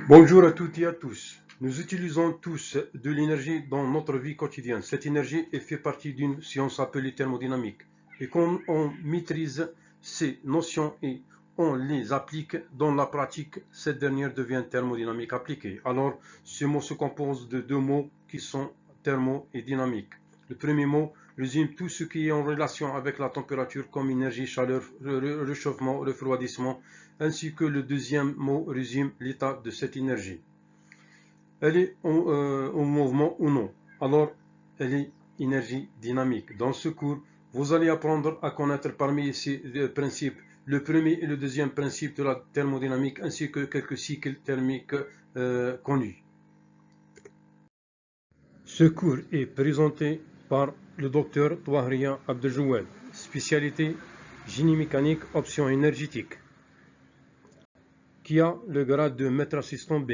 Bonjour à toutes et à tous. Nous utilisons tous de l'énergie dans notre vie quotidienne. Cette énergie fait partie d'une science appelée thermodynamique. Et quand on maîtrise ces notions et on les applique dans la pratique, cette dernière devient thermodynamique appliquée. Alors, ce mot se compose de deux mots qui sont thermo et dynamique. Le premier mot résume tout ce qui est en relation avec la température comme énergie, chaleur, réchauffement, refroidissement, ainsi que le deuxième mot résume l'état de cette énergie. Elle est en mouvement ou non. Alors, elle est énergie dynamique. Dans ce cours, vous allez apprendre à connaître parmi ces principes le premier et le deuxième principe de la thermodynamique, ainsi que quelques cycles thermiques connus. Ce cours est présenté par le docteur Touahria Abdeljouel, spécialité génie mécanique, option énergétique, qui a le grade de maître assistant B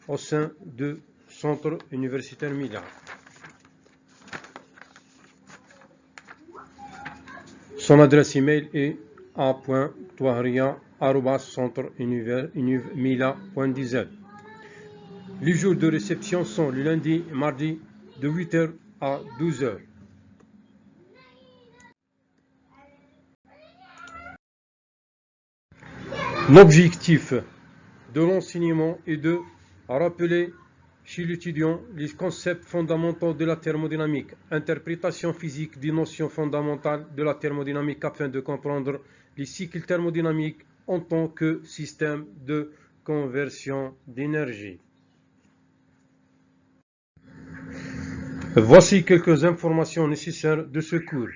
au sein du Centre universitaire Mila. Son adresse email est a.touahria@centreunivmila.dz. Les jours de réception sont le lundi et mardi de 8h à 12h. L'objectif de l'enseignement est de rappeler chez l'étudiant les concepts fondamentaux de la thermodynamique, interprétation physique des notions fondamentales de la thermodynamique afin de comprendre les cycles thermodynamiques en tant que système de conversion d'énergie. Voici quelques informations nécessaires de ce cours.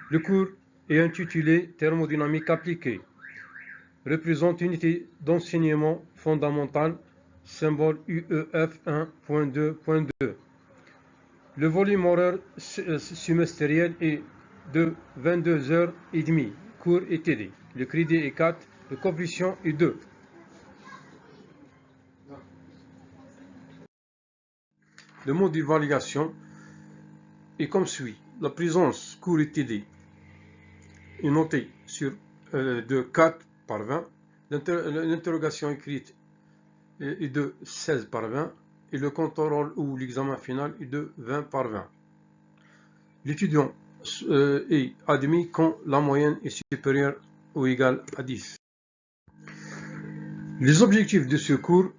Le cours est intitulé Thermodynamique appliquée. Représente unité d'enseignement fondamentale, symbole UEF 1.2.2. Le volume horaire semestriel est de 22h30, cours et TD. Le crédit est 4, le coefficient est 2. Le mode d'évaluation est comme suit. La présence cours et TD est notée de 4 par 20. L'interrogation écrite est de 16 par 20 et le contrôle ou l'examen final est de 20 par 20. L'étudiant est admis quand la moyenne est supérieure ou égale à 10. Les objectifs de ce cours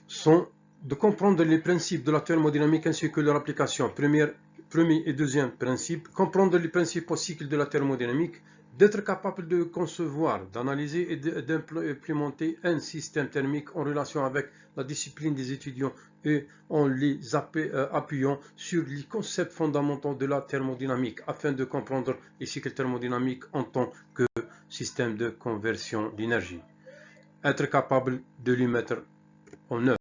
sont de comprendre les principes de la thermodynamique ainsi que leur application. Premier et deuxième principe, comprendre les principaux cycles de la thermodynamique, d'être capable de concevoir, d'analyser et d'implémenter un système thermique en relation avec la discipline des étudiants et en les appuyant sur les concepts fondamentaux de la thermodynamique afin de comprendre les cycles thermodynamiques en tant que système de conversion d'énergie. Être capable de les mettre en œuvre.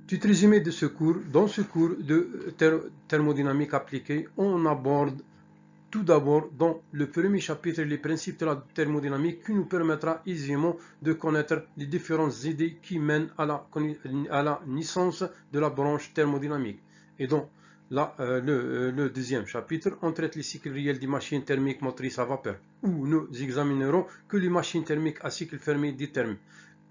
Petit résumé de ce cours. Dans ce cours de thermodynamique appliquée, on aborde tout d'abord dans le premier chapitre les principes de la thermodynamique qui nous permettra aisément de connaître les différentes idées qui mènent à la naissance de la branche thermodynamique. Et dans le deuxième chapitre, on traite les cycles réels des machines thermiques motrices à vapeur, où nous examinerons que les machines thermiques à cycle fermé des termes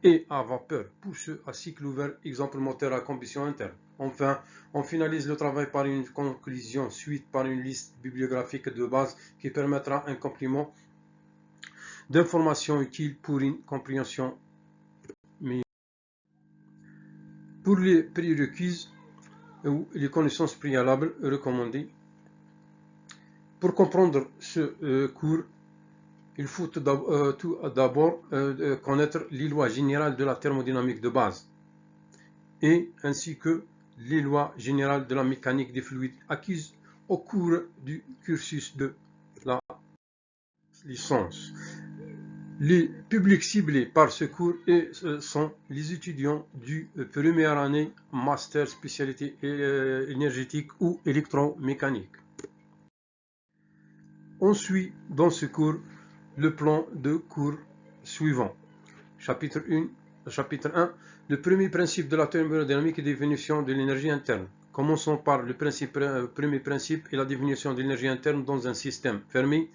et à vapeur pour ceux à cycle ouvert, exemple moteur à combustion interne. Enfin, on finalise le travail par une conclusion suite par une liste bibliographique de base qui permettra un complément d'informations utiles pour une compréhension meilleure. Pour les prérequis ou les connaissances préalables recommandées, pour comprendre ce cours, il faut tout d'abord connaître les lois générales de la thermodynamique de base et ainsi que les lois générales de la mécanique des fluides acquises au cours du cursus de la licence. Les publics ciblés par ce cours sont les étudiants du première année master spécialité énergétique ou électromécanique. On suit dans ce cours le plan de cours suivant. Chapitre 1, le premier principe de la thermodynamique et définition de l'énergie interne. Commençons par le premier principe et la définition de l'énergie interne dans un système fermé.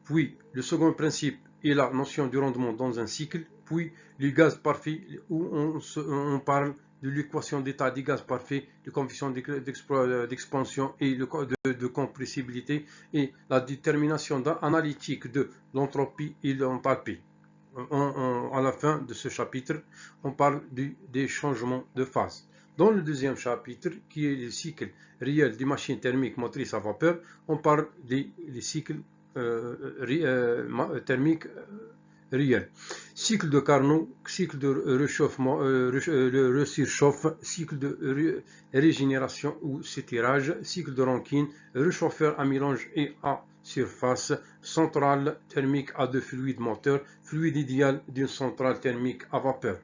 Puis, le second principe et la notion du rendement dans un cycle, puis le gaz parfait où on parle de l'équation d'état des gaz parfaits, de coefficient d'expansion et de compressibilité et la détermination analytique de l'entropie et l'enthalpie. À la fin de ce chapitre, on parle des changements de phase. Dans le deuxième chapitre, qui est le cycle réel des machines thermiques motrices à vapeur, on parle des cycles thermiques réels. Cycle de Carnot, cycle de réchauffement, le surchauffe, cycle de régénération ou s'étirage, cycle de Rankine, réchauffeur à mélange et à surface, centrale thermique à deux fluides moteurs, fluide idéal d'une centrale thermique à vapeur.